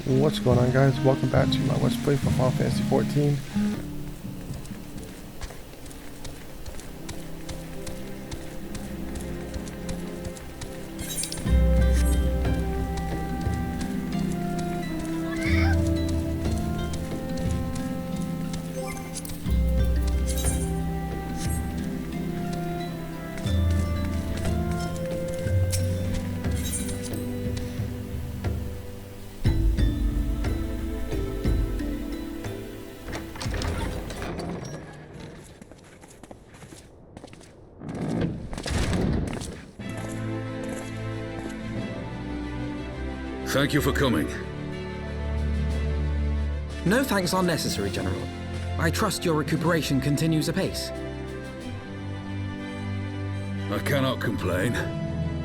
What's going on, guys? Welcome back to my Let's Play for Final Fantasy XIV. Thank you for coming. No thanks are necessary, General. I trust your recuperation continues apace. I cannot complain.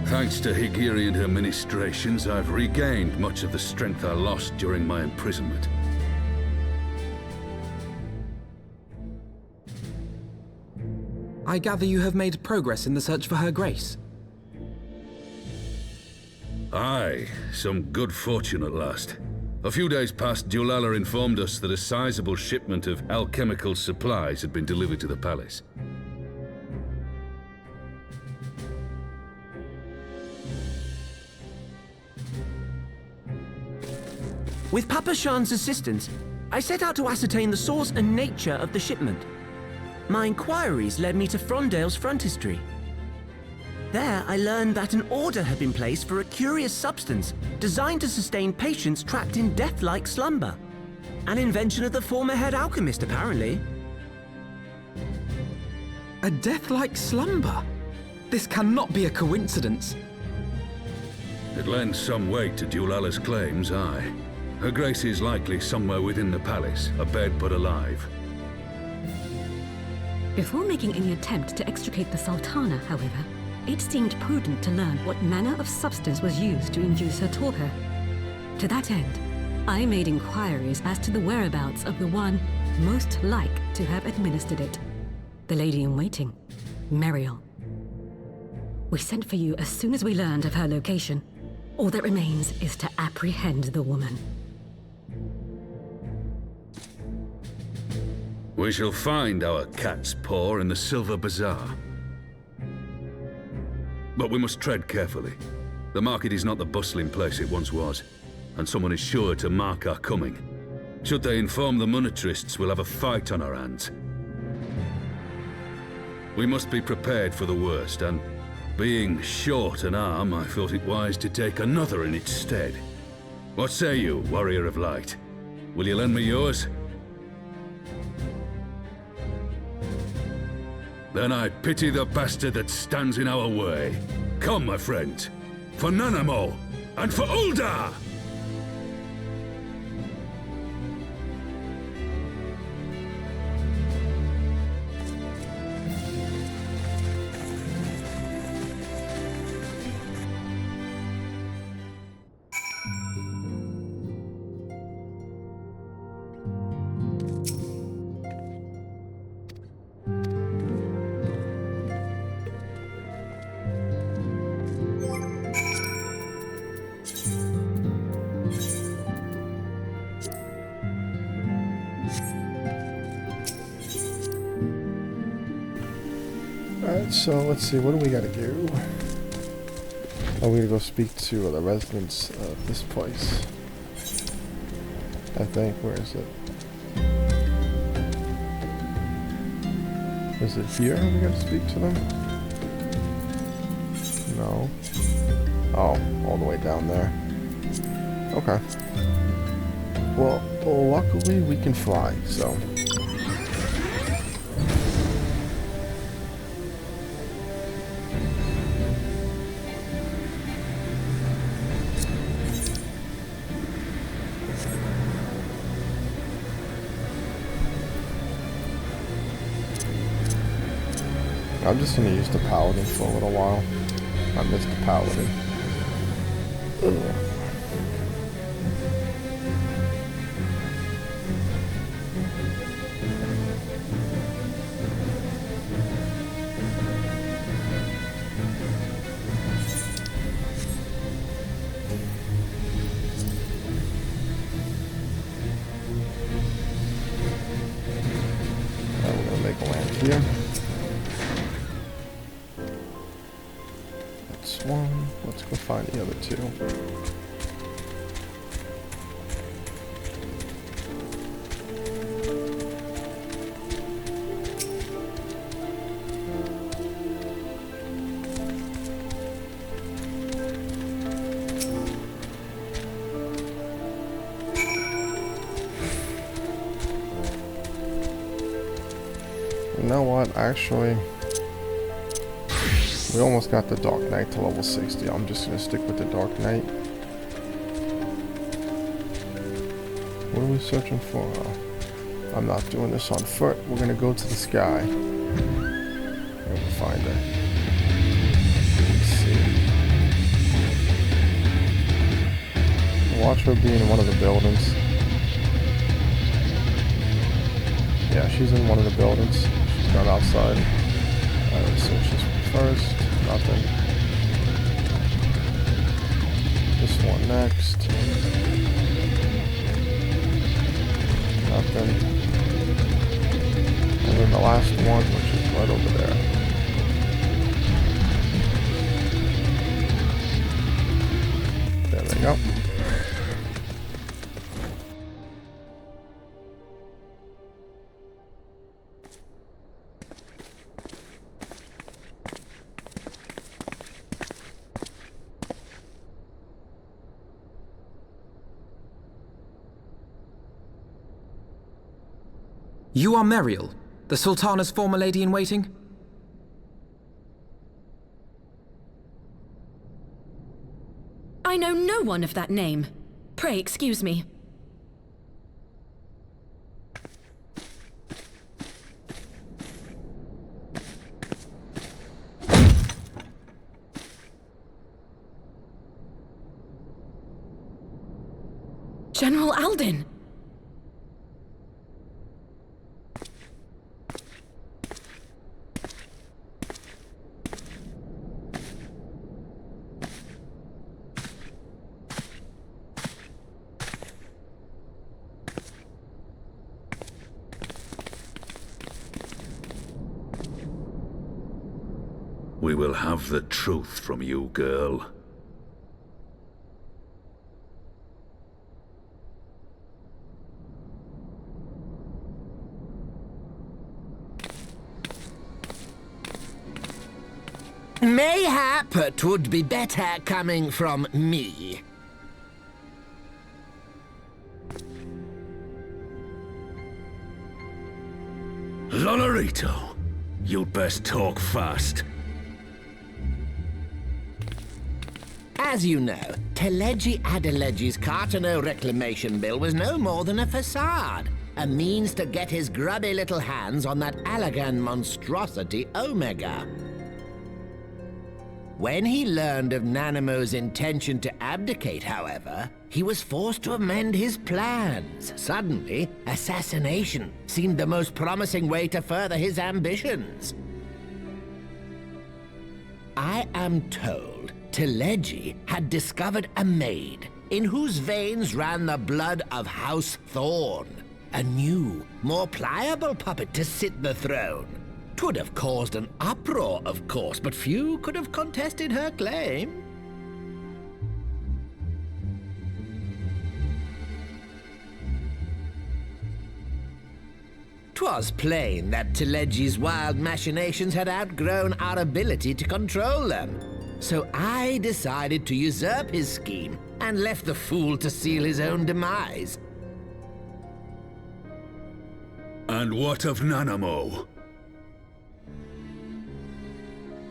Thanks to Higiri and her ministrations, I've regained much of the strength I lost during my imprisonment. I gather you have made progress in the search for Her Grace. Aye, some good fortune at last. A few days past, Ul'dah informed us that a sizable shipment of alchemical supplies had been delivered to the palace. With Papa Shan's assistance, I set out to ascertain the source and nature of the shipment. My inquiries led me to Frondale's frontistery. There, I learned that an order had been placed for a curious substance designed to sustain patients trapped in death-like slumber. An invention of the former head alchemist, apparently. A death-like slumber? This cannot be a coincidence. It lends some weight to Ul'dah's claims, aye. Her Grace is likely somewhere within the palace, abed but alive. Before making any attempt to extricate the Sultana, however, it seemed prudent to learn what manner of substance was used to induce her torpor. To that end, I made inquiries as to the whereabouts of the one most like to have administered it, the lady-in-waiting, Meriel. We sent for you as soon as we learned of her location. All that remains is to apprehend the woman. We shall find our cat's paw in the Silver Bazaar. But we must tread carefully. The market is not the bustling place it once was, and someone is sure to mark our coming. Should they inform the monetarists, we'll have a fight on our hands. We must be prepared for the worst, and being short an arm, I thought it wise to take another in its stead. What say you, Warrior of Light? Will you lend me yours? Then I pity the bastard that stands in our way. Come, my friends, for Nanamo and for Ul'dah! Alright, so let's see, what do we gotta do? Oh, we gotta go speak to the residents of this place. I think, where is it? Is it here we gotta speak to them? No. Oh, all the way down there. Okay. Well, luckily we can fly, so... I'm just gonna use the paladin for a little while. I missed the paladin. Ugh. too. You know what, actually, we almost got the Dark Knight to level 60. I'm just going to stick with the Dark Knight. What are we searching for? I'm not doing this on foot. We're going to go to the sky. And we'll find her. Let's see. Watch her be in one of the buildings. Yeah, she's in one of the buildings. She's not outside. Let's search this first. Nothing. This one next. Nothing. And then the last one, which is right over there. There we go. You are Meriel, the Sultana's former lady-in-waiting? I know no one of that name. Pray excuse me. General Alden! We will have the truth from you, girl. Mayhap it would be better coming from me. Lonorito, you'd best talk fast. As you know, Teleji Adeleji's Cartano reclamation bill was no more than a facade, a means to get his grubby little hands on that Allagan monstrosity Omega. When he learned of Nanamo's intention to abdicate, however, he was forced to amend his plans. Suddenly, assassination seemed the most promising way to further his ambitions. I am told Teleji had discovered a maid in whose veins ran the blood of House Thorn, a new, more pliable puppet to sit the throne. 'Twould have caused an uproar, of course, but few could have contested her claim. 'Twas plain that Teleji's wild machinations had outgrown our ability to control them. So I decided to usurp his scheme and left the fool to seal his own demise. And what of Nanamo?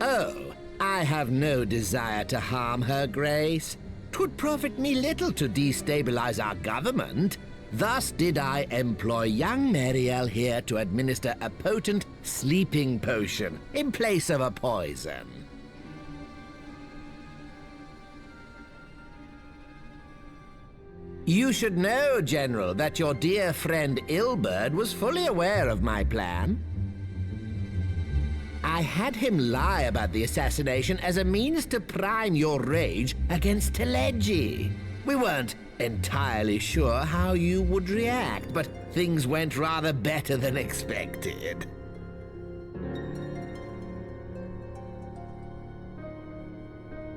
Oh, I have no desire to harm her grace. 'Twould profit me little to destabilize our government. Thus did I employ young Meriel here to administer a potent sleeping potion in place of a poison. You should know, General, that your dear friend Ilberd was fully aware of my plan. I had him lie about the assassination as a means to prime your rage against Teleji. We weren't entirely sure how you would react, but things went rather better than expected.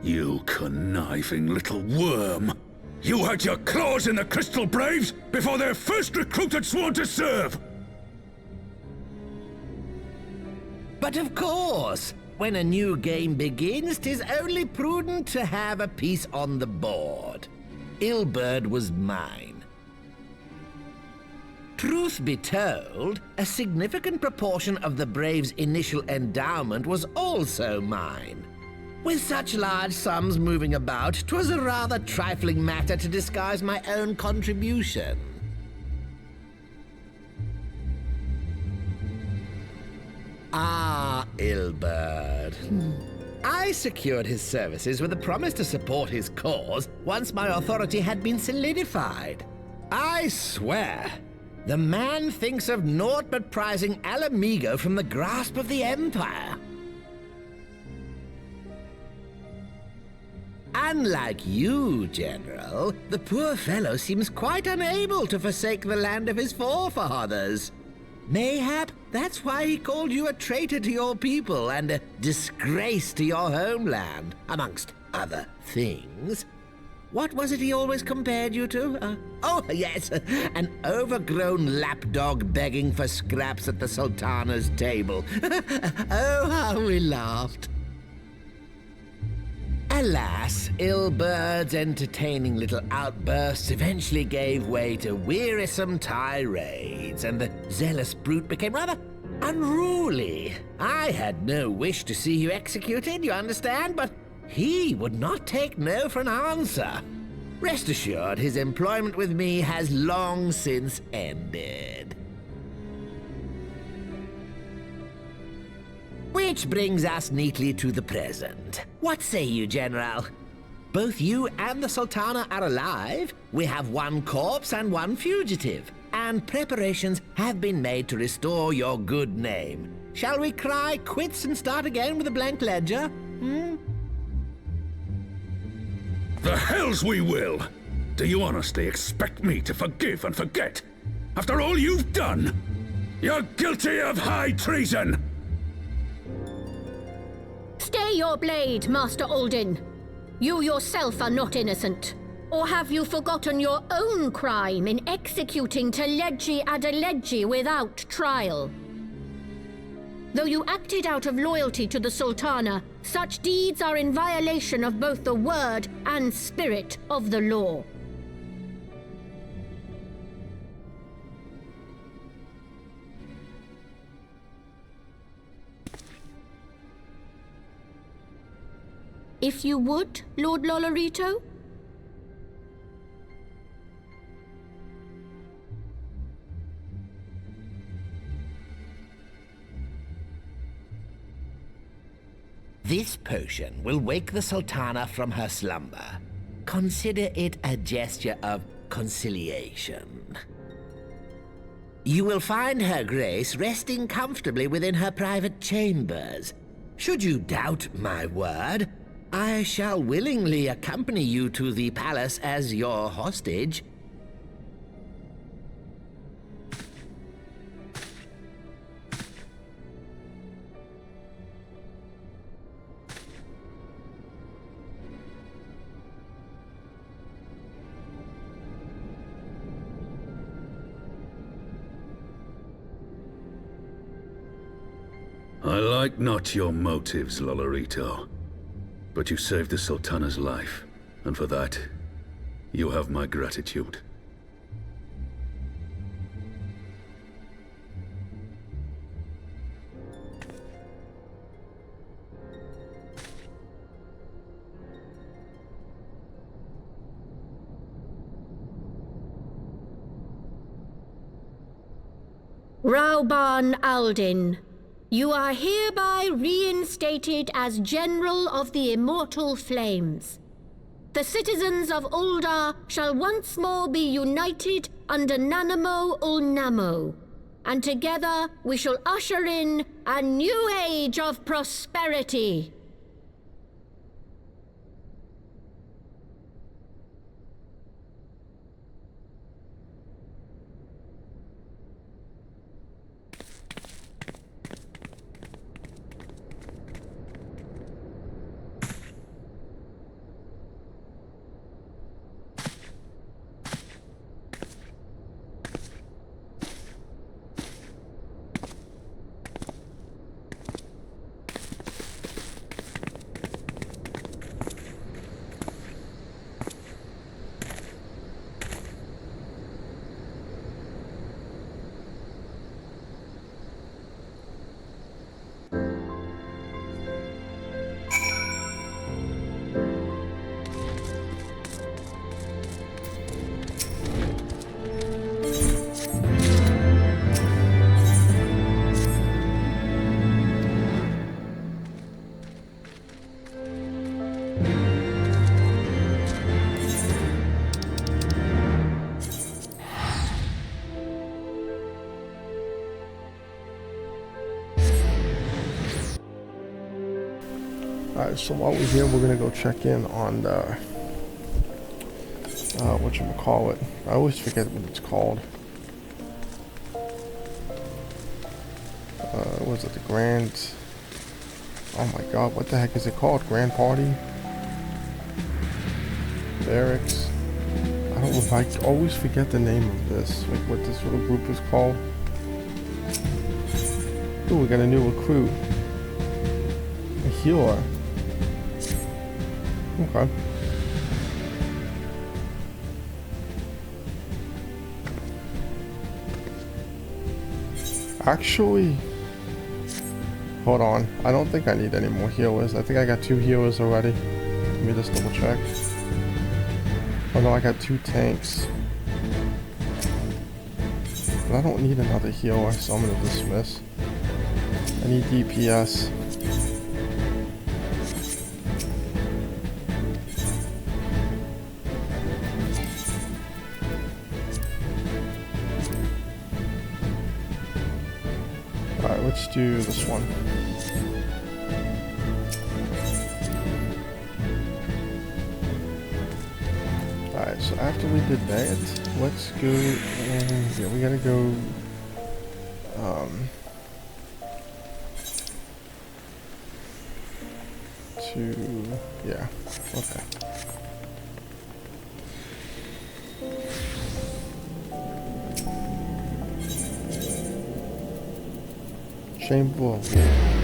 You conniving little worm! You had your claws in the Crystal Braves before their first recruit had sworn to serve! But of course, when a new game begins, 'tis only prudent to have a piece on the board. Ilberd was mine. Truth be told, a significant proportion of the Brave's initial endowment was also mine. With such large sums moving about, 'twas a rather trifling matter to disguise my own contribution. Ah, Ilberd. I secured his services with a promise to support his cause once my authority had been solidified. I swear, the man thinks of naught but prizing Alamigo from the grasp of the Empire. Unlike you, General, the poor fellow seems quite unable to forsake the land of his forefathers. Mayhap that's why he called you a traitor to your people and a disgrace to your homeland, amongst other things. What was it he always compared you to? Oh, yes, an overgrown lapdog begging for scraps at the Sultana's table. Oh, how we laughed. Alas, Ilberd's entertaining little outbursts eventually gave way to wearisome tirades, and the zealous brute became rather unruly. I had no wish to see you executed, you understand, but he would not take no for an answer. Rest assured, his employment with me has long since ended. Which brings us neatly to the present. What say you, General? Both you and the Sultana are alive. We have one corpse and one fugitive, and preparations have been made to restore your good name. Shall we cry quits and start again with a blank ledger? The hells we will! Do you honestly expect me to forgive and forget? After all you've done? You're guilty of high treason! Stay your blade, Master Alden. You yourself are not innocent. Or have you forgotten your own crime in executing Teledji Adeledji without trial? Though you acted out of loyalty to the Sultana, such deeds are in violation of both the word and spirit of the law. If you would, Lord Lolorito? This potion will wake the Sultana from her slumber. Consider it a gesture of conciliation. You will find Her Grace resting comfortably within her private chambers. Should you doubt my word, I shall willingly accompany you to the palace as your hostage. I like not your motives, Lolorito. But you saved the Sultana's life, and for that, you have my gratitude. Rauban Aldin, you are hereby reinstated as General of the Immortal Flames. The citizens of Ul'dah shall once more be united under Nanamo Ul'namo, and together we shall usher in a new age of prosperity. Alright, so while we're here, we're gonna go check in on the whatchamacallit. I always forget what it's called. Was it the Grand... Oh my god, what the heck is it called? Grand Party? Barracks? I don't know, I always forget the name of this, like what this little group is called. Ooh, we got a new recruit. A healer. Okay. Actually, hold on. I don't think I need any more healers. I think I got 2 healers already. Let me just double check. Oh no, I got 2 tanks. But I don't need another healer, so I'm gonna dismiss. I need DPS. Alright, let's do this one. Alright, so after we did that, let's go and yeah, we gotta go yeah, okay. Chamber of War.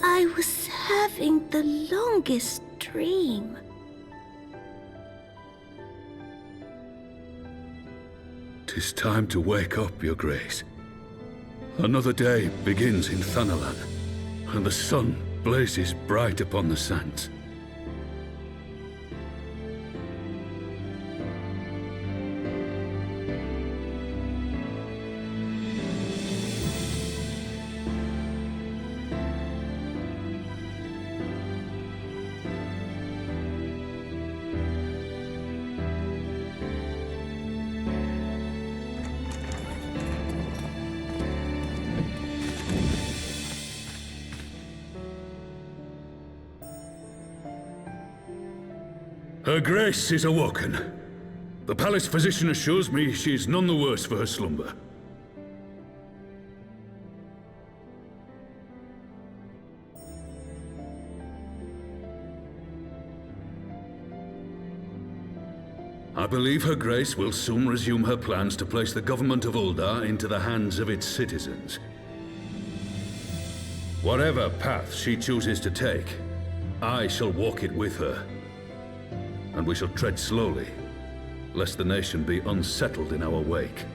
I was having the longest dream. "'Tis time to wake up, Your Grace. Another day begins in Thanalan, and the sun blazes bright upon the sands. Her Grace is awoken. The palace physician assures me she's none the worse for her slumber. I believe Her Grace will soon resume her plans to place the government of Ul'dah into the hands of its citizens. Whatever path she chooses to take, I shall walk it with her. And we shall tread slowly, lest the nation be unsettled in our wake.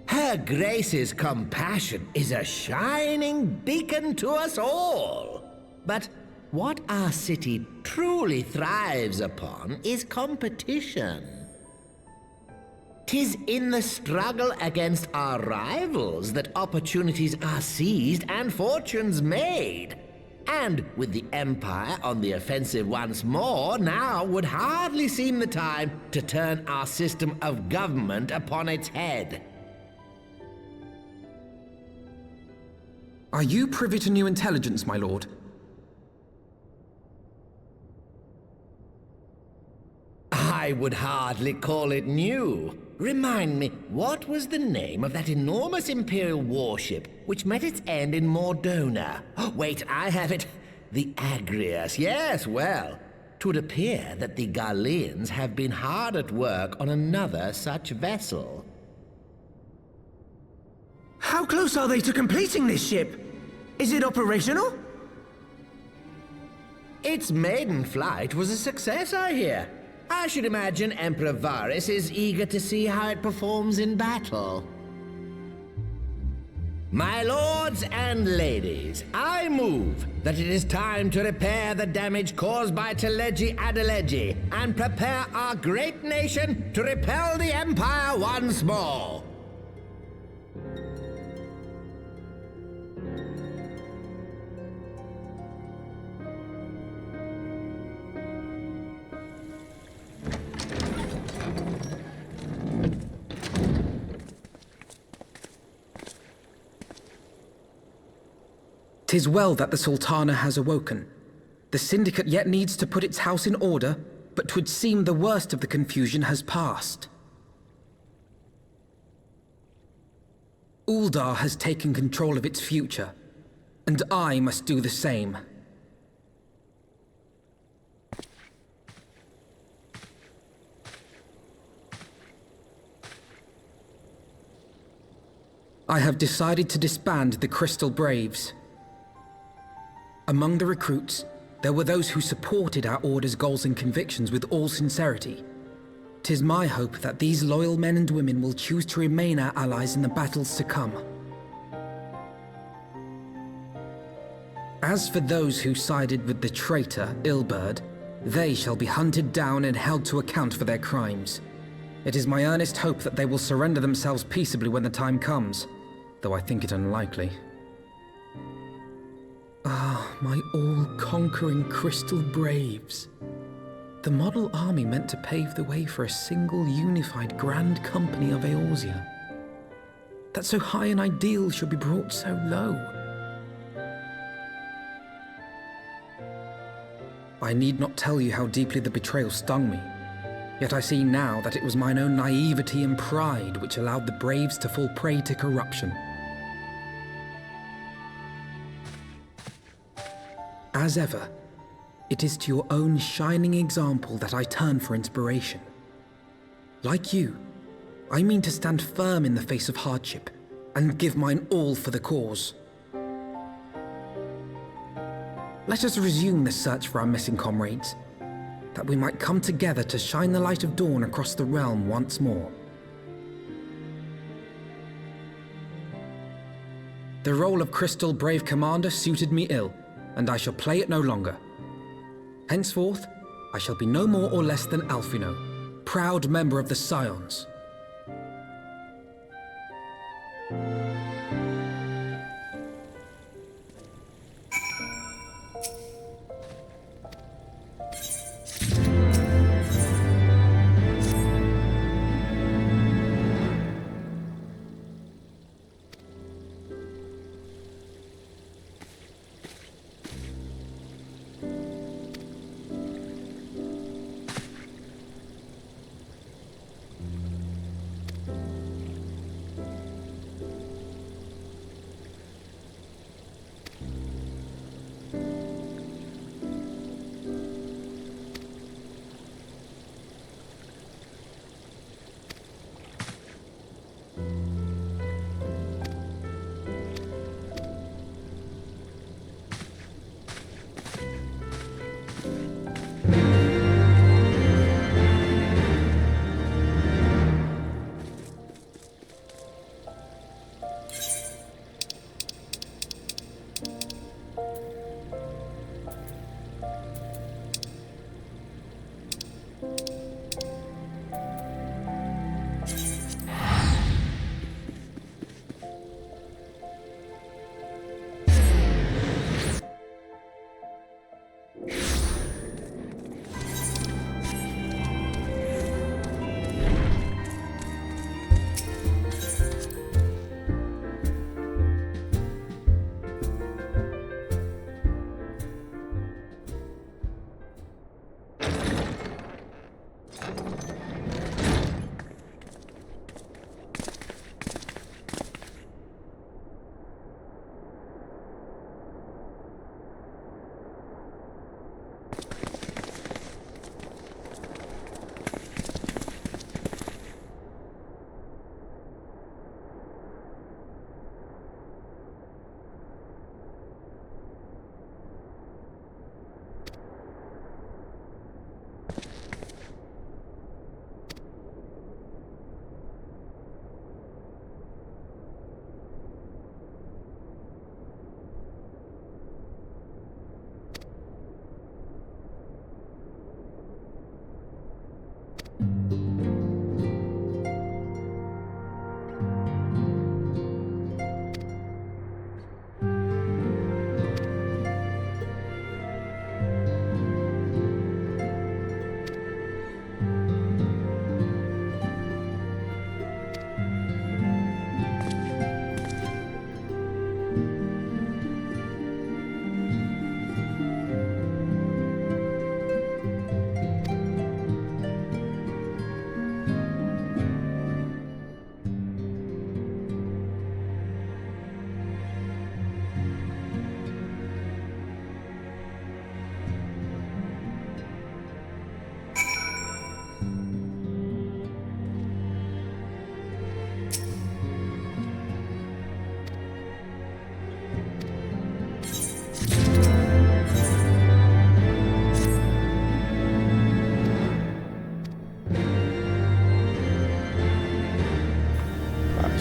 Her Grace's compassion is a shining beacon to us all. But what our city truly thrives upon is competition. 'Tis in the struggle against our rivals that opportunities are seized and fortunes made. And with the Empire on the offensive once more, now would hardly seem the time to turn our system of government upon its head. Are you privy to new intelligence, my lord? I would hardly call it new. Remind me, what was the name of that enormous Imperial warship which met its end in Mordona? Oh, wait, I have it. The Agrius. Yes, well, 'twould appear that the Garleans have been hard at work on another such vessel. How close are they to completing this ship? Is it operational? Its maiden flight was a success, I hear. I should imagine Emperor Varys is eager to see how it performs in battle. My lords and ladies, I move that it is time to repair the damage caused by Teleji Adeleji and prepare our great nation to repel the Empire once more. "'Tis well that the Sultana has awoken. The Syndicate yet needs to put its house in order, but 'twould seem the worst of the confusion has passed. Ul'dah has taken control of its future, and I must do the same. I have decided to disband the Crystal Braves. Among the recruits, there were those who supported our Order's goals and convictions with all sincerity. 'Tis my hope that these loyal men and women will choose to remain our allies in the battles to come. As for those who sided with the traitor, Ilberd, they shall be hunted down and held to account for their crimes. It is my earnest hope that they will surrender themselves peaceably when the time comes, though I think it unlikely. Ah, my all-conquering Crystal Braves. The model army meant to pave the way for a single unified Grand Company of Eorzea. That so high an ideal should be brought so low. I need not tell you how deeply the betrayal stung me. Yet I see now that it was mine own naivety and pride which allowed the Braves to fall prey to corruption. As ever, it is to your own shining example that I turn for inspiration. Like you, I mean to stand firm in the face of hardship and give mine all for the cause. Let us resume the search for our missing comrades, that we might come together to shine the light of dawn across the realm once more. The role of Crystal Brave Commander suited me ill, and I shall play it no longer. Henceforth, I shall be no more or less than Alphinaud, proud member of the Scions.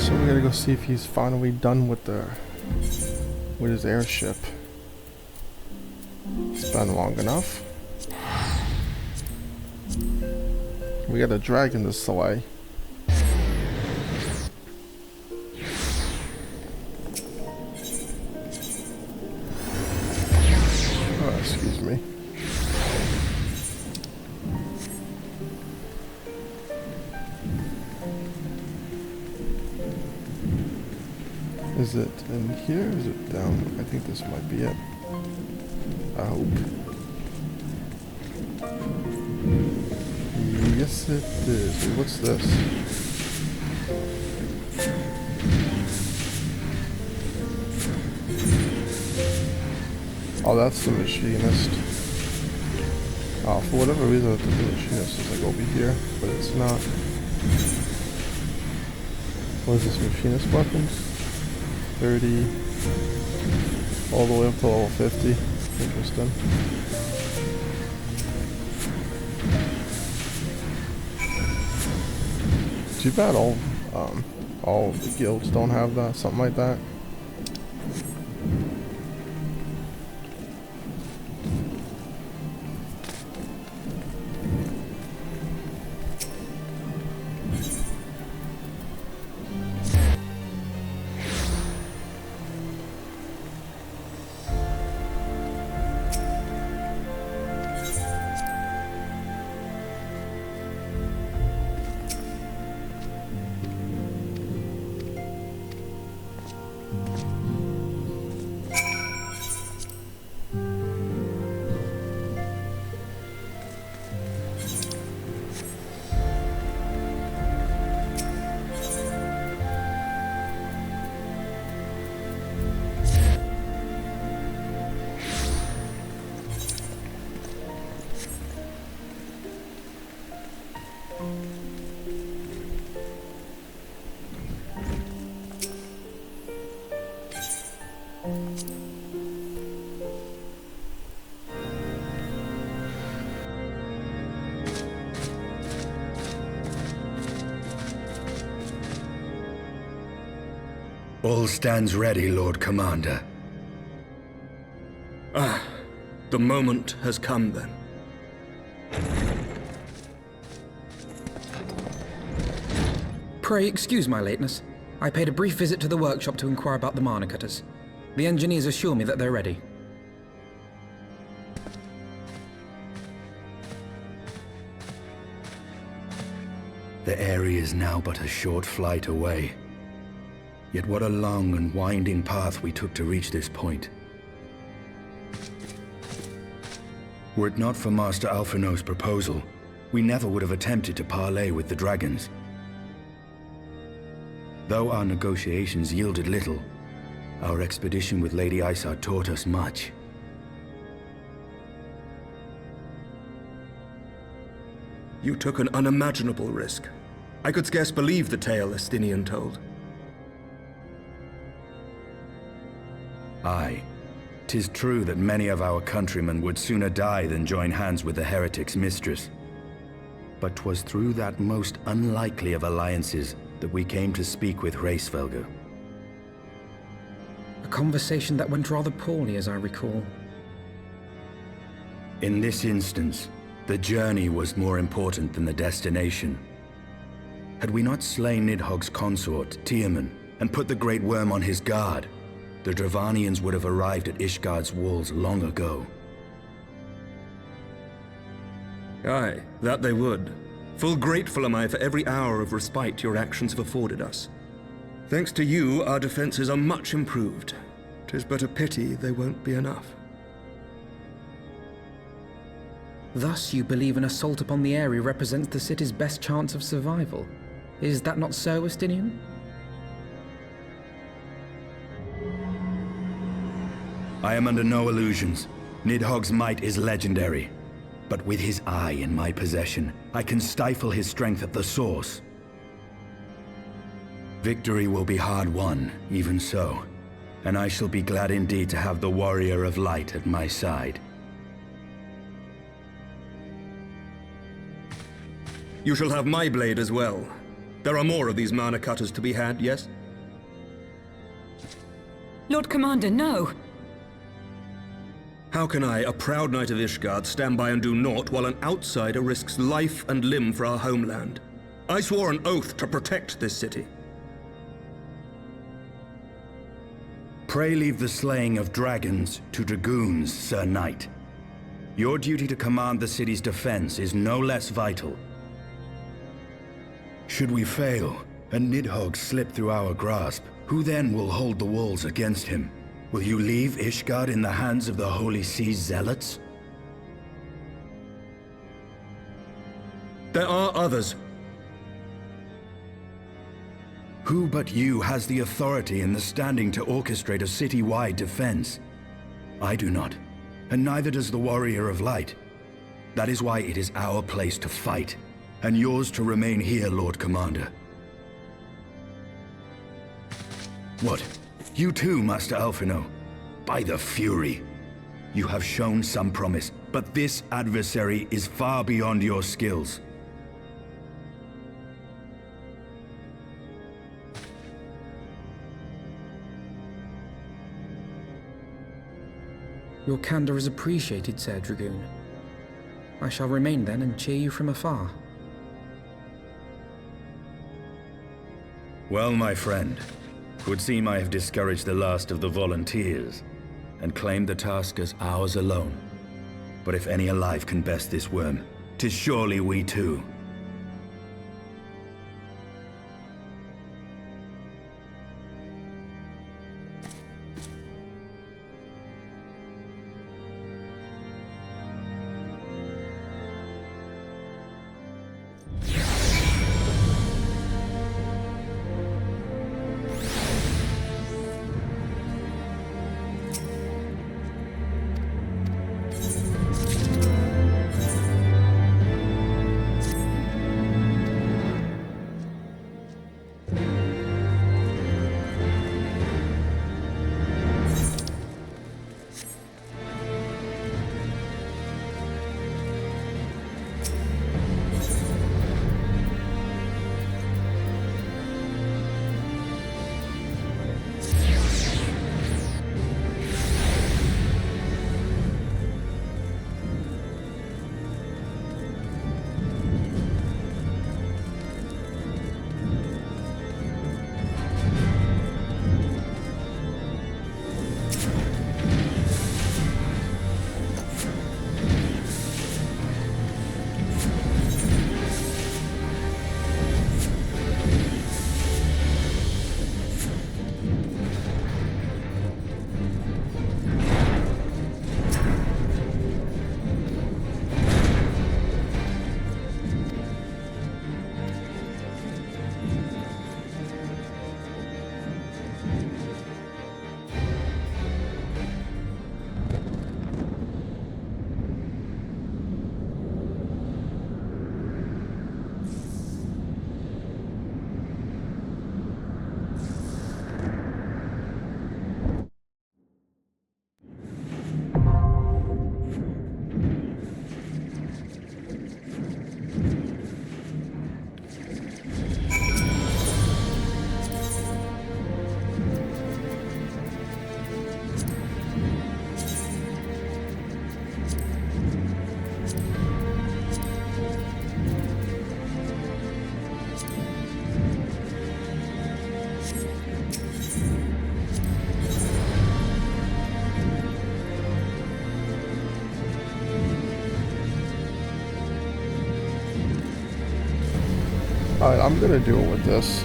So we gotta go see if he's finally done with his airship. It's been long enough. We got a dragon to slay. Oh, excuse me. Is it in here? Is it down? I think this might be it. I hope. Yes, it is. Wait, what's this? Oh, that's the machinist. Oh, for whatever reason, the machinist is like over here, but it's not. What is this? Machinist weapons? 30, all the way up to level 50. Interesting. Too bad all the guilds don't have that, something like that. All stands ready, Lord Commander. Ah, the moment has come then. Pray excuse my lateness. I paid a brief visit to the workshop to inquire about the mana cutters. The engineers assure me that they're ready. The Aery is now but a short flight away. Yet what a long and winding path we took to reach this point. Were it not for Master Alphinaud's proposal, we never would have attempted to parley with the dragons. Though our negotiations yielded little, our expedition with Lady Ishgard taught us much. You took an unimaginable risk. I could scarce believe the tale Estinian told. Aye, 'tis true that many of our countrymen would sooner die than join hands with the heretic's mistress. But 'twas through that most unlikely of alliances that we came to speak with Hraesvelgr. A conversation that went rather poorly, as I recall. In this instance, the journey was more important than the destination. Had we not slain Nidhogg's consort, Tiaman, and put the Great Worm on his guard, the Dravanians would have arrived at Ishgard's walls long ago. Aye, that they would. Full grateful am I for every hour of respite your actions have afforded us. Thanks to you, our defenses are much improved. 'Tis but a pity they won't be enough. Thus you believe an assault upon the Aery represents the city's best chance of survival. Is that not so, Estinian? I am under no illusions. Nidhogg's might is legendary. But with his eye in my possession, I can stifle his strength at the source. Victory will be hard won, even so. And I shall be glad indeed to have the Warrior of Light at my side. You shall have my blade as well. There are more of these mana cutters to be had, yes? Lord Commander, no! How can I, a proud knight of Ishgard, stand by and do naught while an outsider risks life and limb for our homeland? I swore an oath to protect this city. Pray leave the slaying of dragons to dragoons, Sir Knight. Your duty to command the city's defense is no less vital. Should we fail, and Nidhogg slip through our grasp, who then will hold the walls against him? Will you leave Ishgard in the hands of the Holy Sea's zealots? There are others. Who but you has the authority and the standing to orchestrate a city-wide defense? I do not, and neither does the Warrior of Light. That is why it is our place to fight, and yours to remain here, Lord Commander. What? You too, Master Alphinaud? By the Fury! You have shown some promise, but this adversary is far beyond your skills. Your candor is appreciated, Sir Dragoon. I shall remain then and cheer you from afar. Well, my friend, it would seem I have discouraged the last of the volunteers, and claimed the task as ours alone. But if any alive can best this worm, 'tis surely we too. Alright, I'm gonna deal with this.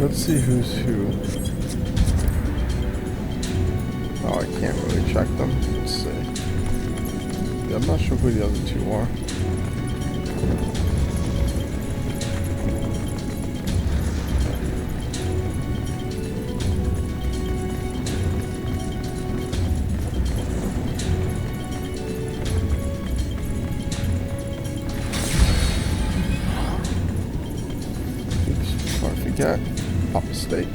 Let's see who's who. Oh, I can't really check them. Let's see. Yeah, I'm not sure who the other two are. Forget. Pop a steak.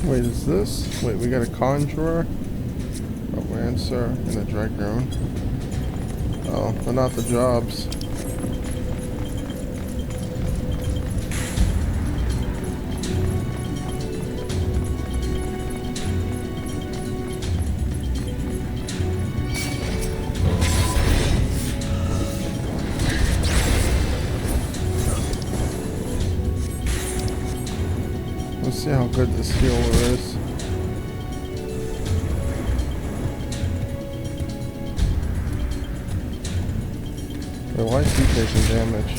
Wait, is this? Wait, we got a conjurer, a lancer, and a dragoon. Oh, but not the jobs. Let's see how good this healer is. Wait, why is he taking damage?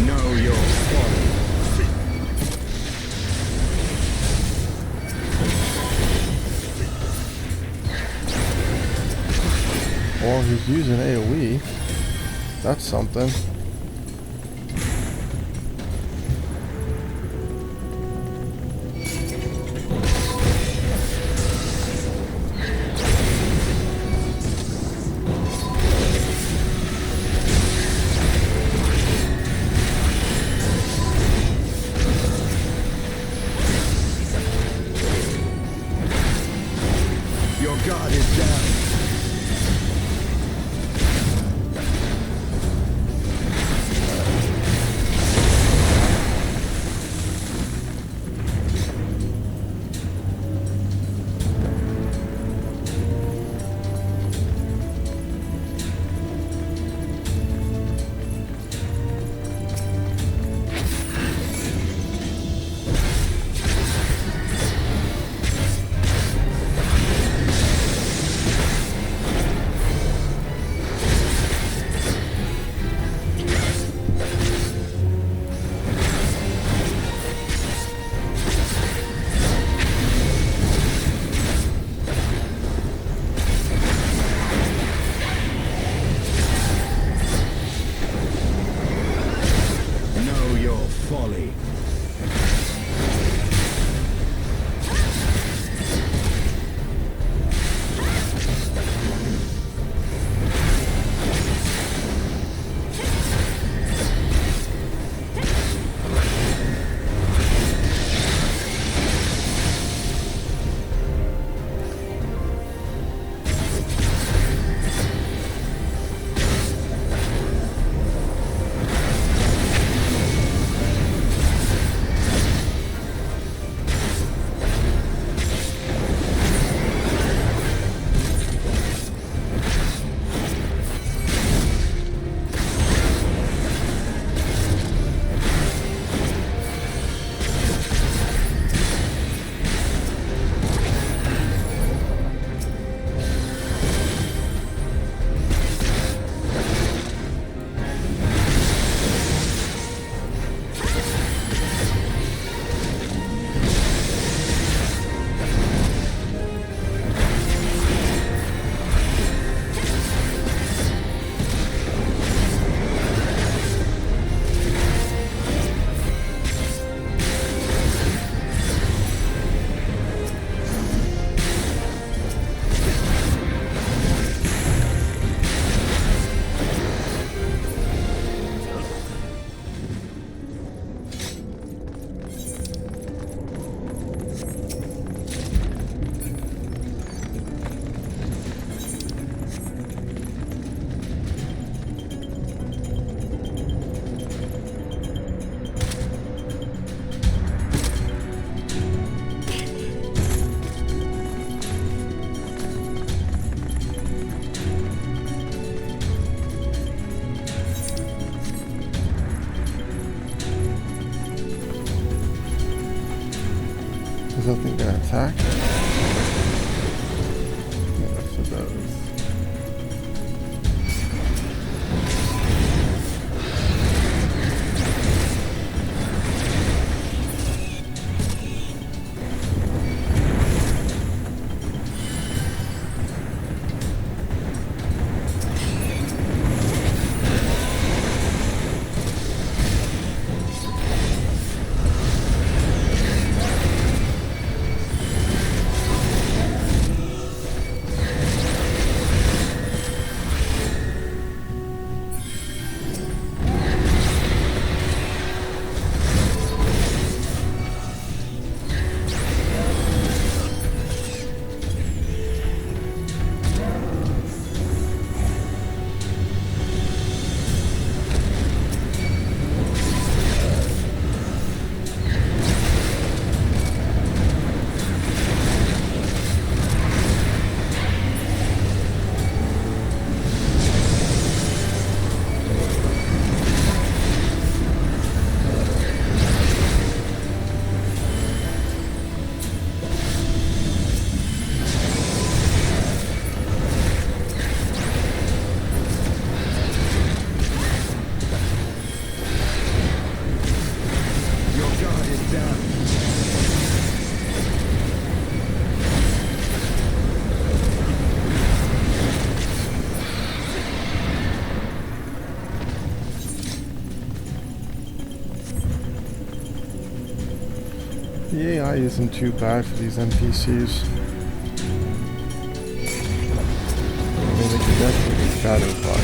Know your folly. Well, he's using AoE. That's something. God is down. Is that thing gonna attack? Yes, it does. The AI isn't too bad for these NPCs. I mean, they could definitely be better, but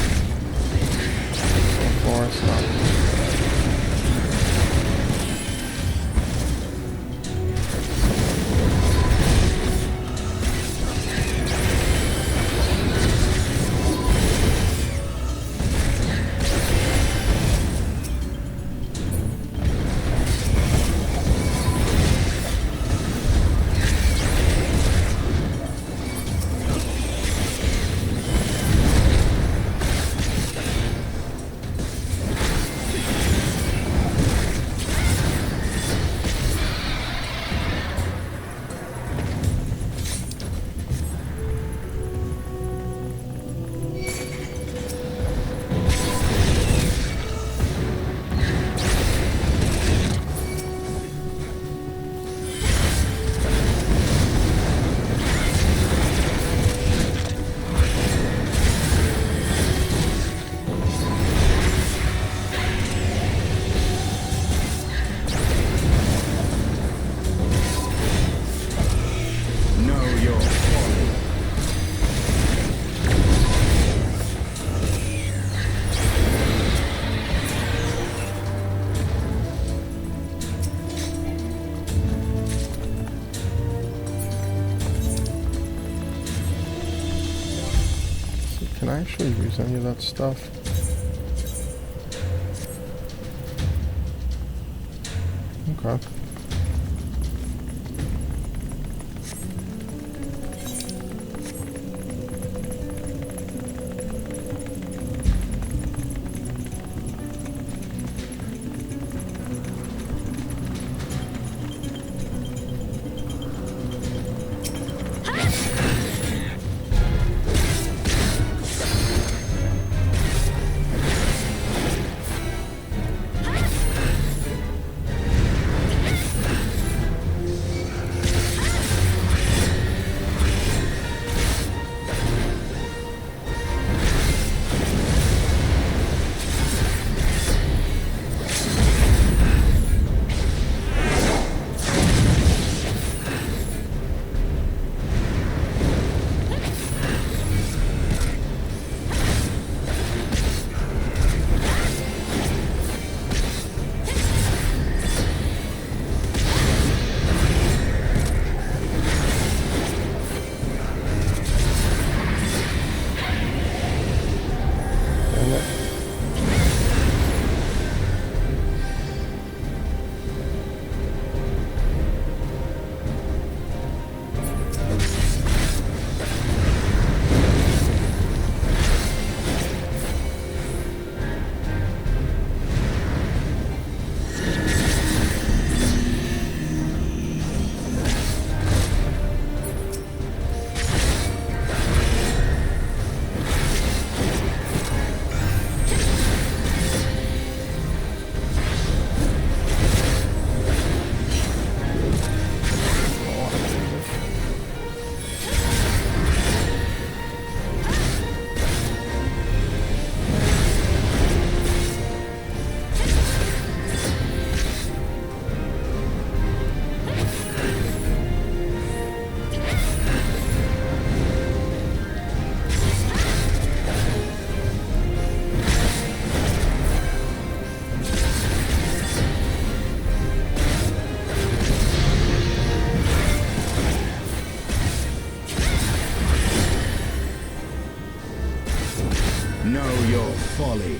so far it's not too bad. Can I actually use any of that stuff? Okay. Know your folly.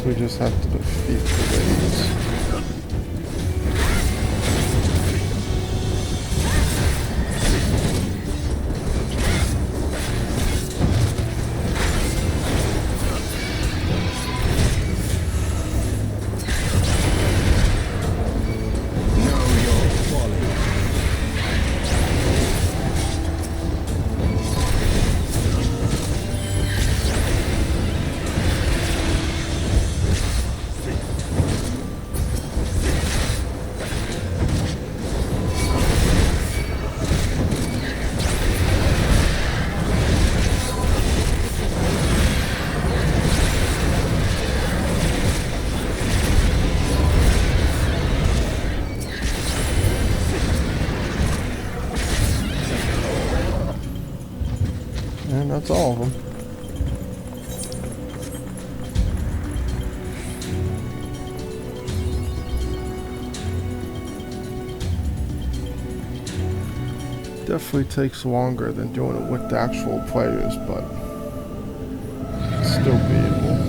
We just have to defeat the waves. And that's all of them. Definitely takes longer than doing it with the actual players, but it's still beatable.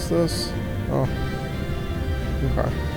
What's this? Oh. Okay.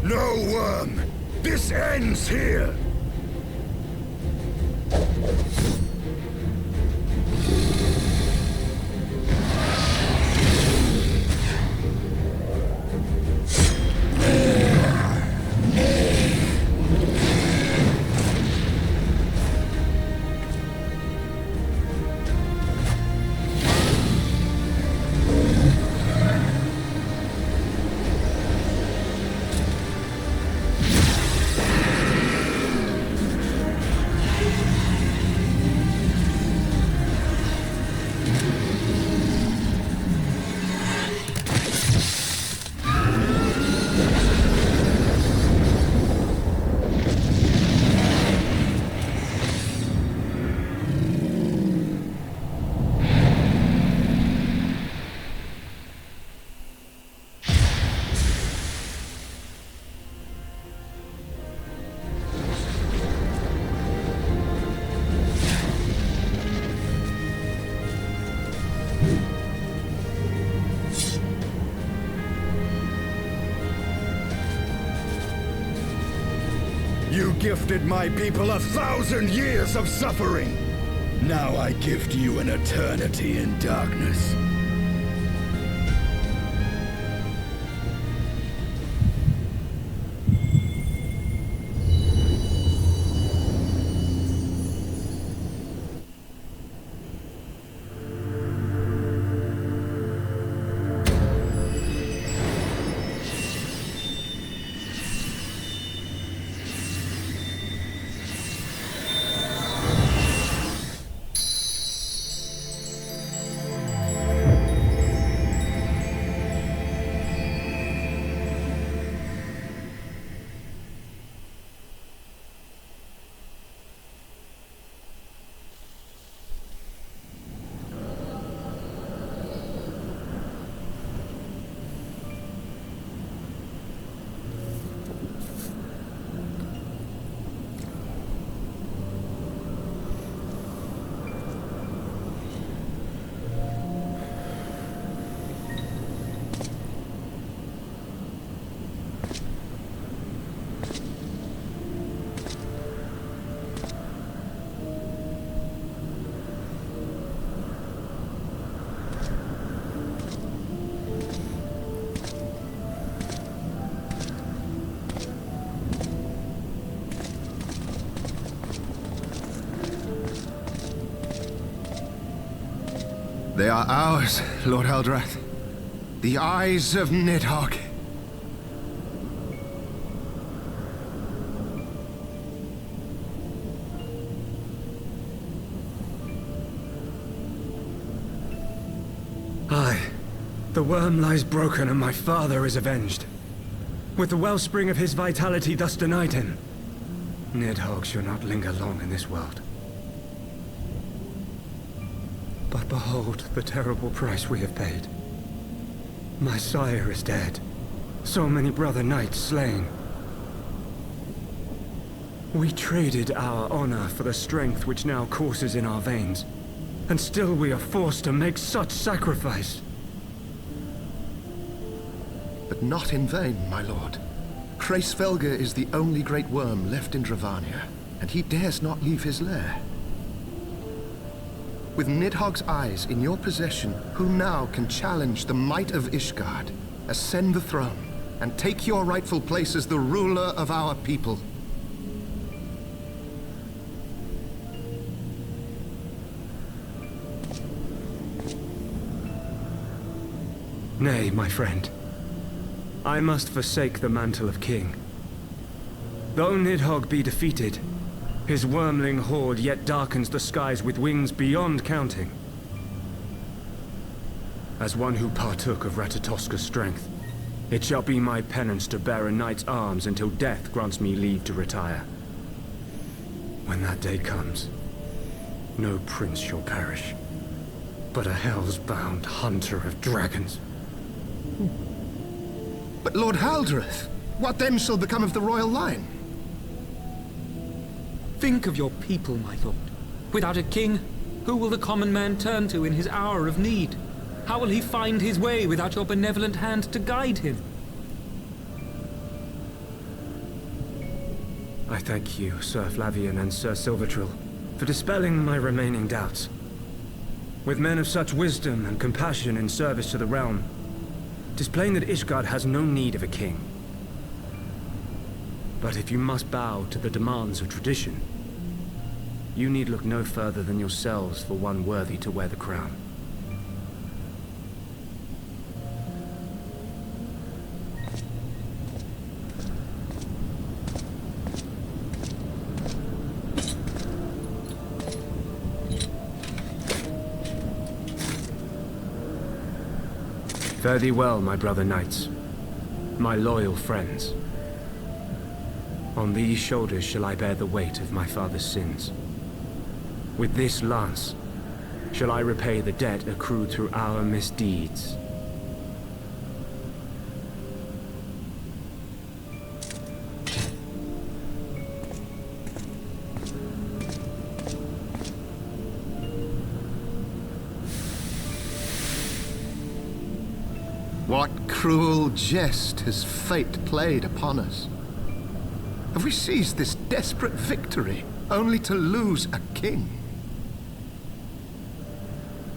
No worm! This ends here! You gifted my people 1,000 years of suffering. Now I gift you an eternity in darkness. They are ours, Lord Eldrath. The eyes of Nidhogg. Aye. The worm lies broken and my father is avenged. With the wellspring of his vitality thus denied him, Nidhogg shall not linger long in this world. But behold the terrible price we have paid. My sire is dead. So many brother knights slain. We traded our honor for the strength which now courses in our veins. And still we are forced to make such sacrifice. But not in vain, my lord. Kreisvelga is the only great worm left in Dravania, and he dares not leave his lair. With Nidhogg's eyes in your possession, who now can challenge the might of Ishgard, ascend the throne, and take your rightful place as the ruler of our people? Nay, my friend. I must forsake the mantle of king. Though Nidhogg be defeated, his wormling horde yet darkens the skies with wings beyond counting. As one who partook of Ratatoska's strength, it shall be my penance to bear a knight's arms until death grants me leave to retire. When that day comes, no prince shall perish, but a hell's-bound hunter of dragons. But Lord Haldreth, what then shall become of the royal line? Think of your people, my lord. Without a king, who will the common man turn to in his hour of need? How will he find his way without your benevolent hand to guide him? I thank you, Sir Flavian and Sir Silvertrill, for dispelling my remaining doubts. With men of such wisdom and compassion in service to the realm, 'tis plain that Ishgard has no need of a king. But if you must bow to the demands of tradition, you need look no further than yourselves for one worthy to wear the crown. Fare thee well, my brother knights, my loyal friends. On these shoulders shall I bear the weight of my father's sins. With this lance shall I repay the debt accrued through our misdeeds. What cruel jest has fate played upon us? Have we seized this desperate victory, only to lose a king?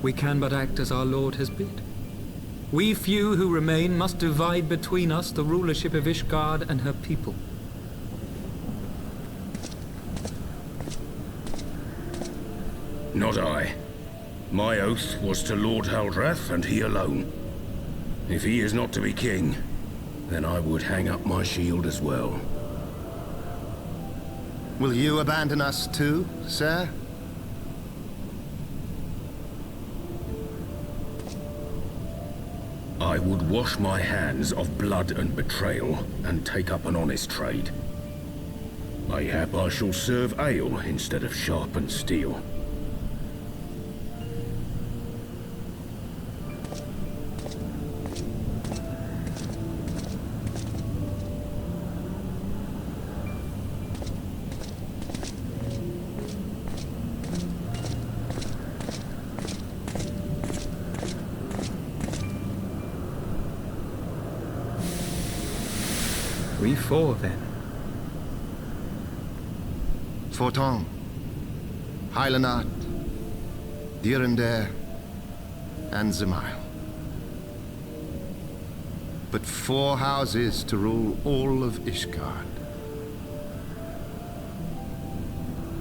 We can but act as our lord has bid. We few who remain must divide between us the rulership of Ishgard and her people. Not I. My oath was to Lord Haldreth, and he alone. If he is not to be king, then I would hang up my shield as well. Will you abandon us too, sir? I would wash my hands of blood and betrayal, and take up an honest trade. Mayhap I shall serve ale instead of sharpened steel. We four, then. Forton, Heilenat, Dyrendare, and Zemail. But 4 houses to rule all of Ishgard.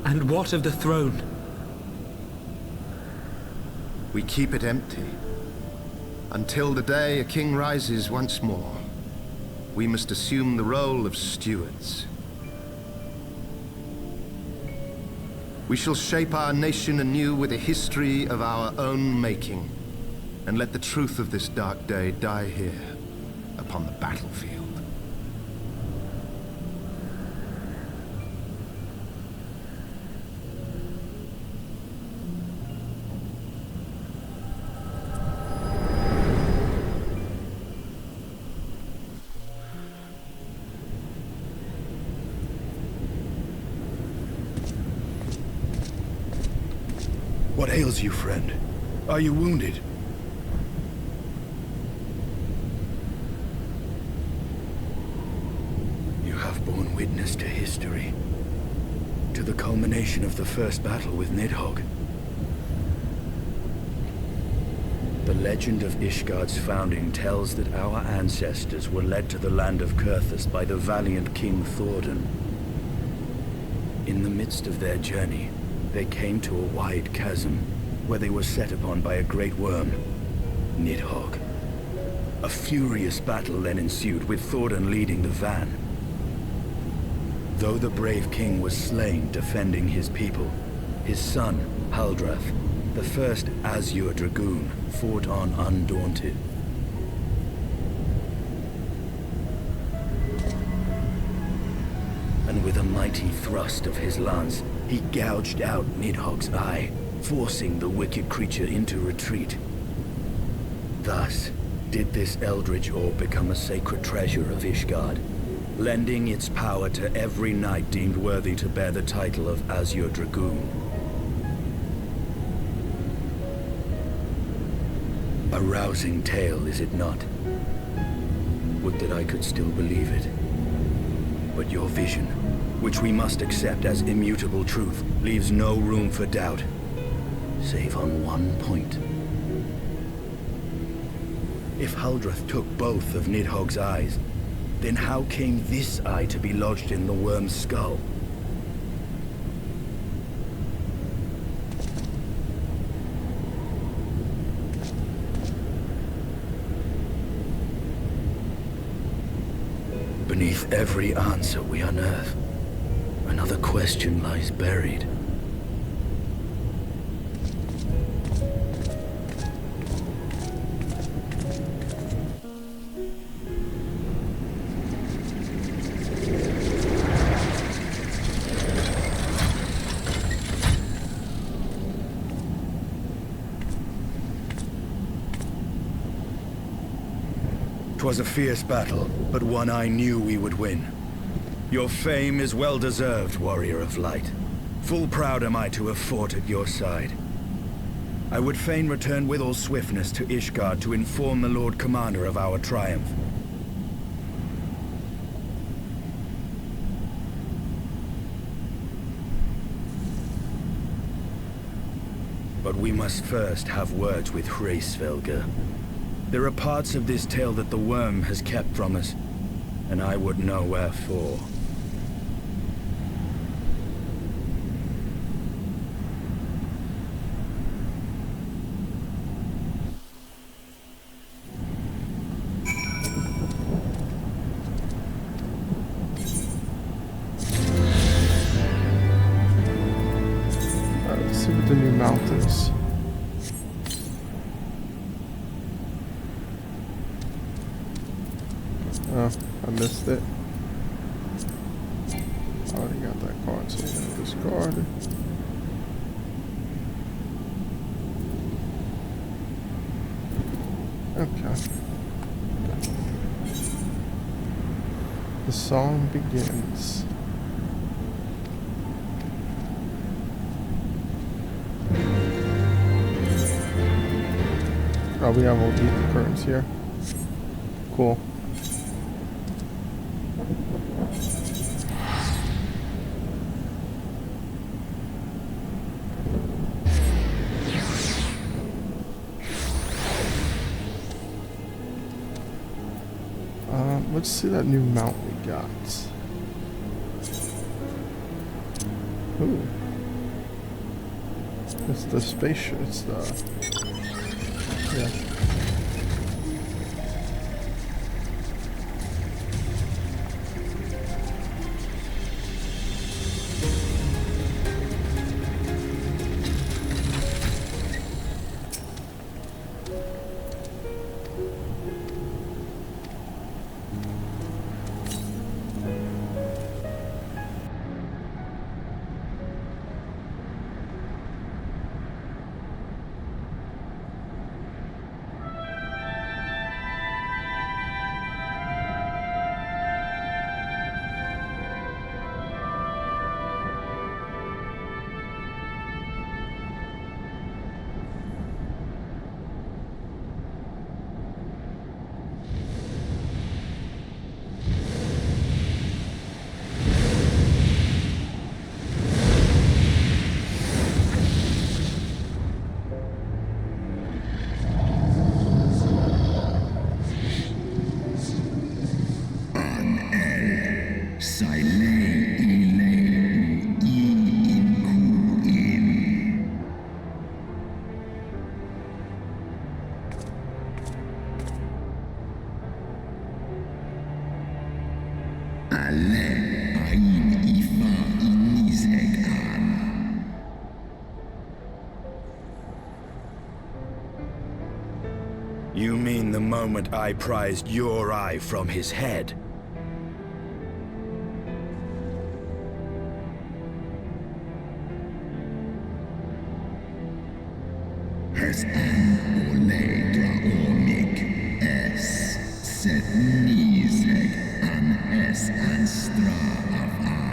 And what of the throne? We keep it empty. Until the day a king rises once more, we must assume the role of stewards. We shall shape our nation anew with a history of our own making, and let the truth of this dark day die here, upon the battlefield. What ails you, friend? Are you wounded? the culmination of the first battle with Nidhogg. The legend of Ishgard's founding tells that our ancestors were led to the land of Kurthus by the valiant King Thordan. In the midst of their journey, they came to a wide chasm, where they were set upon by a great worm, Nidhogg. A furious battle then ensued, with Thordan leading the van. Though the brave king was slain defending his people, his son, Haldrath, the first Azure Dragoon, fought on undaunted. And with a mighty thrust of his lance, he gouged out Nidhogg's eye, forcing the wicked creature into retreat. Thus did this eldritch orb become a sacred treasure of Ishgard, lending its power to every knight deemed worthy to bear the title of Azure Dragoon. A rousing tale, is it not? Would that I could still believe it. But your vision, which we must accept as immutable truth, leaves no room for doubt, save on one point. If Haldrath took both of Nidhogg's eyes, then how came this eye to be lodged in the worm's skull? Beneath every answer we unearth, another question lies buried. Twas a fierce battle, but one I knew we would win. Your fame is well deserved, warrior of light. Full proud am I to have fought at your side. I would fain return with all swiftness to Ishgard to inform the Lord Commander of our triumph. But we must first have words with Hraesvelgr. There are parts of this tale that the worm has kept from us, and I would know wherefore. Alright, let's see what the new mount is. Oh, I missed it. I already got that card, so I'm gonna discard it. Okay. The song begins. Oh, we have all the curtains here. Cool. Let's see that new mount we got. Ooh. It's the spaceship. It's the... Yeah. You mean the moment I prized your eye from his head? Has Ole Draonik S. Set Nizeg an S and Stra of An.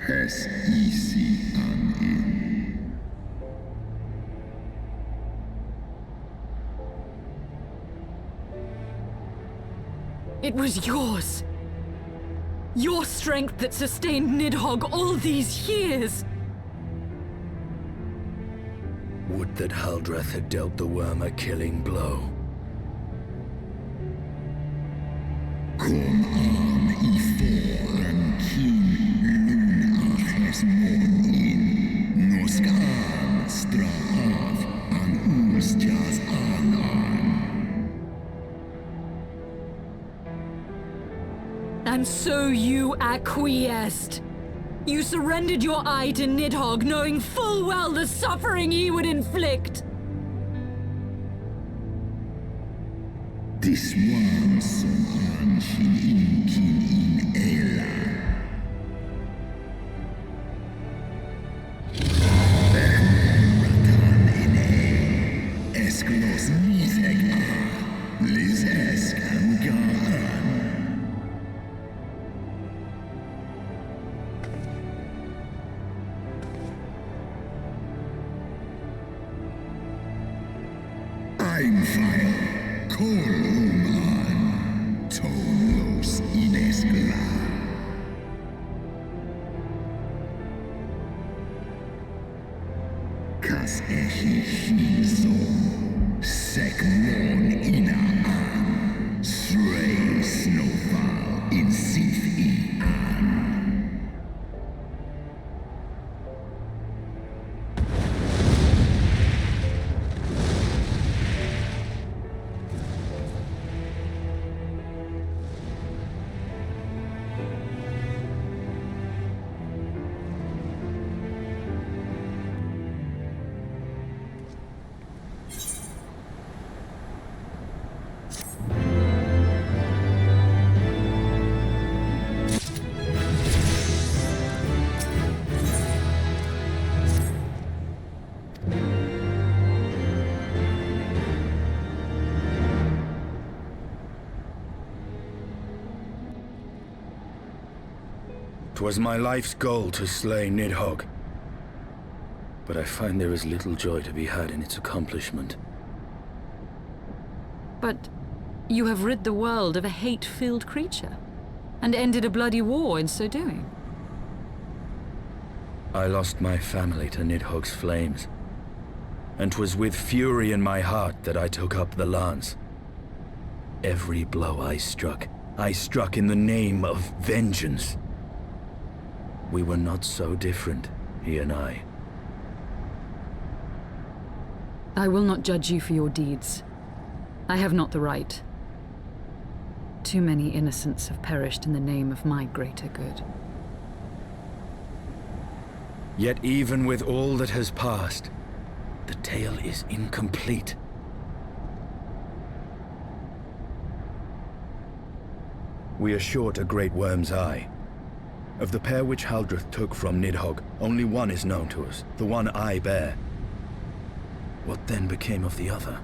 Has easy an in. It was yours. Your strength that sustained Nidhogg all these years. Would that Haldreth had dealt the worm a killing blow. Kom an I foren King Luna has morn in. Straaf an Ul'dah's Arnarn. And so you acquiesced. You surrendered your eye to Nidhogg, knowing full well the suffering he would inflict. This was an Kin in Ela. Ratan in Esklos Mizeg A. Lizesk am Gaan. I'm fire. Kolum Tolos Ineskla. Kas Echichizo Sekmon Inaan Srei Snowfall in Sif An. Twas my life's goal to slay Nidhogg, but I find there is little joy to be had in its accomplishment. But you have rid the world of a hate-filled creature, and ended a bloody war in so doing. I lost my family to Nidhogg's flames, and 'twas with fury in my heart that I took up the lance. Every blow I struck in the name of vengeance. We were not so different, he and I. I will not judge you for your deeds. I have not the right. Too many innocents have perished in the name of my greater good. Yet even with all that has passed, the tale is incomplete. We are short a great worm's eye. Of the pair which Haldreth took from Nidhogg, only one is known to us, the one I bear. What then became of the other?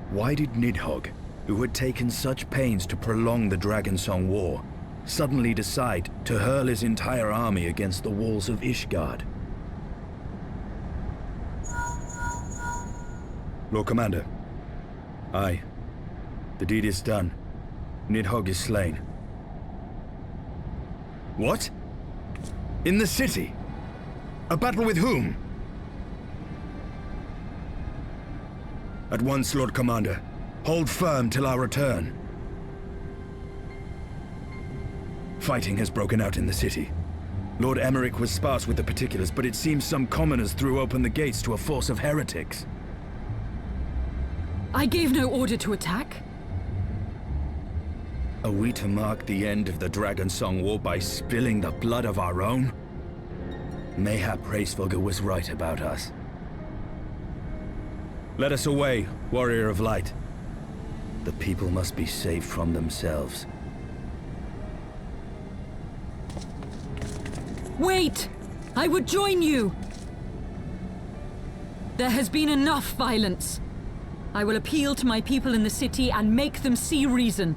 Why did Nidhogg, who had taken such pains to prolong the Dragonsong War, suddenly decide to hurl his entire army against the walls of Ishgard? Lord Commander. Aye. The deed is done. Nidhogg is slain. What? In the city? A battle with whom? At once, Lord Commander. Hold firm till our return. Fighting has broken out in the city. Lord Emmerich was sparse with the particulars, but it seems some commoners threw open the gates to a force of heretics. I gave no order to attack. Are we to mark the end of the Dragonsong War by spilling the blood of our own? Mayhap Hraesvelgr was right about us. Let us away, Warrior of Light. The people must be saved from themselves. Wait! I would join you! There has been enough violence. I will appeal to my people in the city and make them see reason.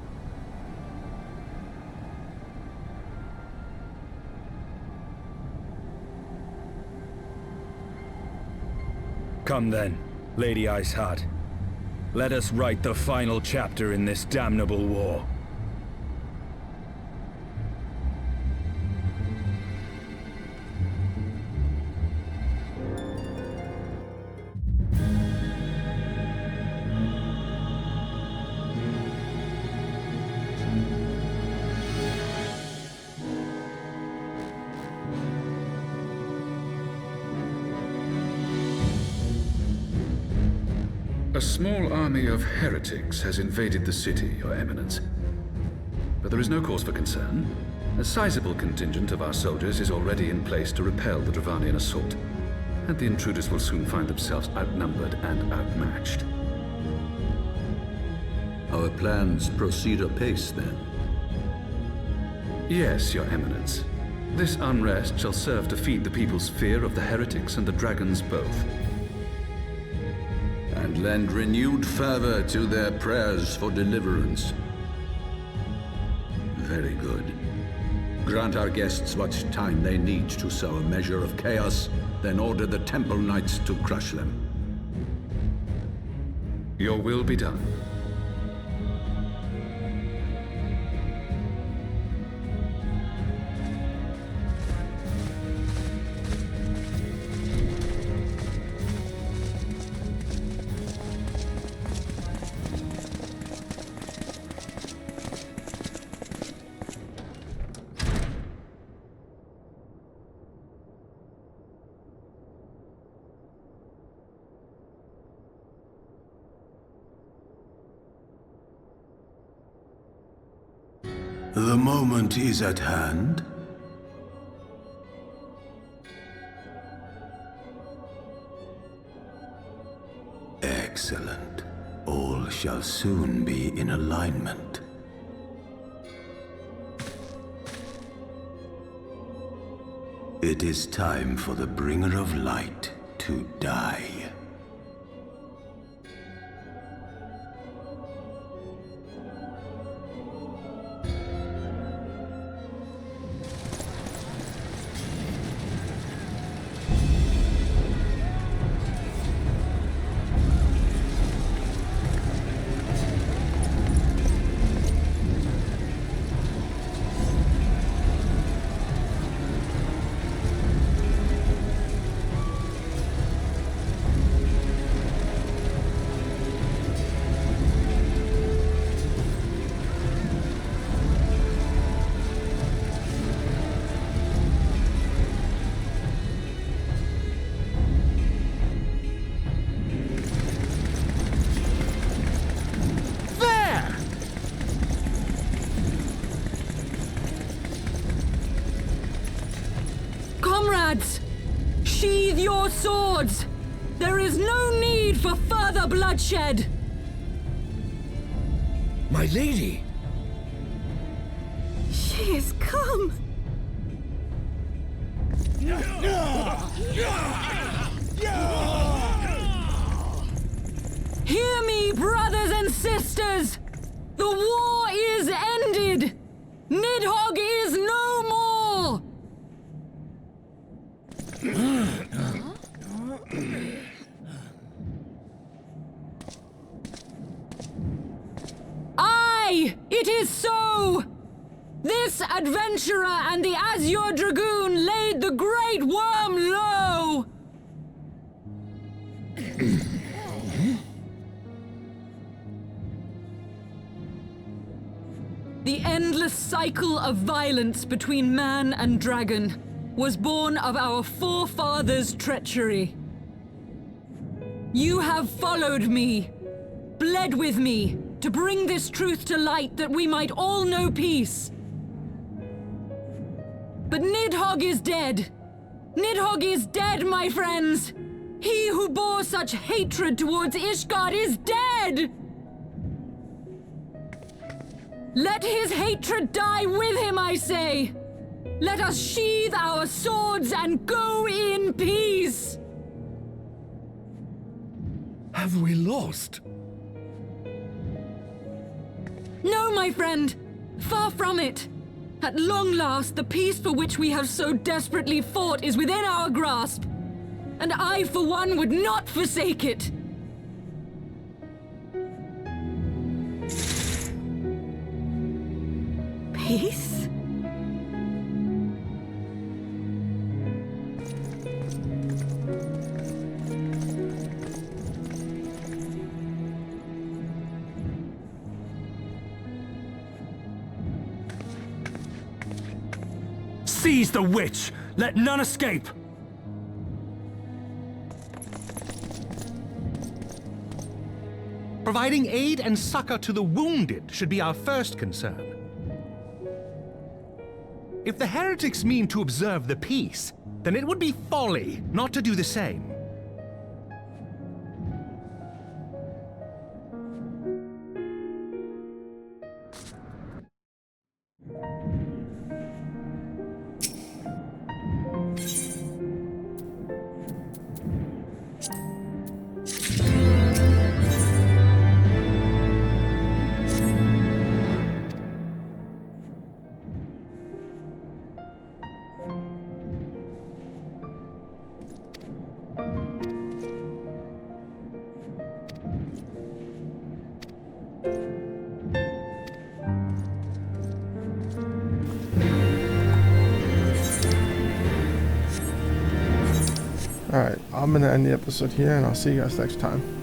Come then, Lady Iceheart. Let us write the final chapter in this damnable war. A small army of heretics has invaded the city, Your Eminence. But there is no cause for concern. A sizable contingent of our soldiers is already in place to repel the Dravanian assault, and the intruders will soon find themselves outnumbered and outmatched. Our plans proceed apace, then? Yes, Your Eminence. This unrest shall serve to feed the people's fear of the heretics and the dragons both. And lend renewed fervor to their prayers for deliverance. Very good. Grant our guests what time they need to sow a measure of chaos, then order the Temple Knights to crush them. Your will be done. The moment is at hand. Excellent. All shall soon be in alignment. It is time for the Bringer of Light to die. Sheathe your swords! There is no need for further bloodshed! My lady! She is come! Hear me, brothers and sisters! The war is ended! Nidhogg is no more! Aye! It is so! This adventurer and the Azure Dragoon laid the Great Worm low! The endless cycle of violence between man and dragon was born of our forefathers' treachery. You have followed me, bled with me, to bring this truth to light that we might all know peace. But Nidhogg is dead. Nidhogg is dead, my friends! He who bore such hatred towards Ishgard is dead! Let his hatred die with him, I say! Let us sheathe our swords and go in peace! Have we lost? No, my friend! Far from it! At long last, the peace for which we have so desperately fought is within our grasp. And I, for one, would not forsake it! Peace? Seize the witch! Let none escape! Providing aid and succor to the wounded should be our first concern. If the heretics mean to observe the peace, then it would be folly not to do the same. Alright, I'm going to end the episode here, and I'll see you guys next time.